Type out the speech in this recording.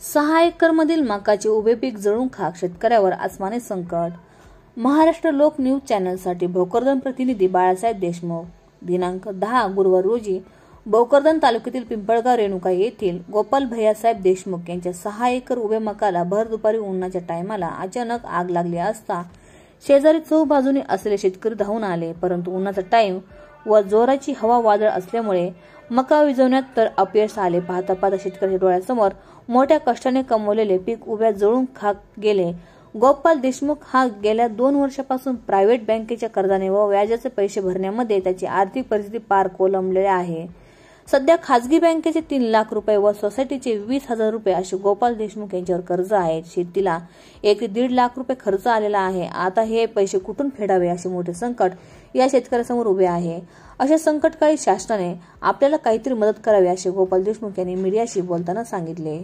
6 एकरमधील मकाचे उभे पीक जळून खाक, शेतकऱ्यावर आसमानी संकट। महाराष्ट्र लोक न्यूज चॅनलसाठी भोकरदन प्रतिनिधी बाळासाहेब देशमुख। दिनांक 10 गुरुवार रोजी भोकरदन तालुक्यातील पिंपळगाव रेणुका येथील गोपाल भैयासाहेब देशमुख यांच्या 6 एकर उभे मकाला भर दुपारी उन्हाच्या टायमाला अचानक आग लागली असता शेजारी चहूबाजूने असलेले शेतकरी धावून आले, परंतु उन्हाचा टाइम व जोराची हवा वादळ असल्यामुळे मका विझवण्यात तर अपयश आले। पाहता पाहता शेतकऱ्याच्या डोळ्यासमोर मोठ्या कष्टाने कमवलेले पीक उभ्या जळून खाक गेले। गोपाल देशमुख हा गेल्या 2 वर्षापासून प्रायव्हेट बँकेच्या कर्जाने व व्याजाचे पैसे भरण्यामध्ये त्याची आर्थिक परिस्थिती पार कोलमडलेली आहे। सध्या खाजगी बँकेचे 3 लाख रुपये व सोसायटीचे 20,000 रुपये असे गोपाल देशमुख यांच्यावर कर्ज आहे। शेतीला 1 ते 1.5 लाख रुपये खर्च आलेला आहे। आता हे पैसे कुठून फेडावे असे मोठे संकट या शेतकऱ्यासमोर उभे आहे। अशा संकटकाळी शासनाने आपल्याला काहीतरी मदत करावी असे गोपाल देशमुख यांनी मीडियाशी बोलताना सांगितले।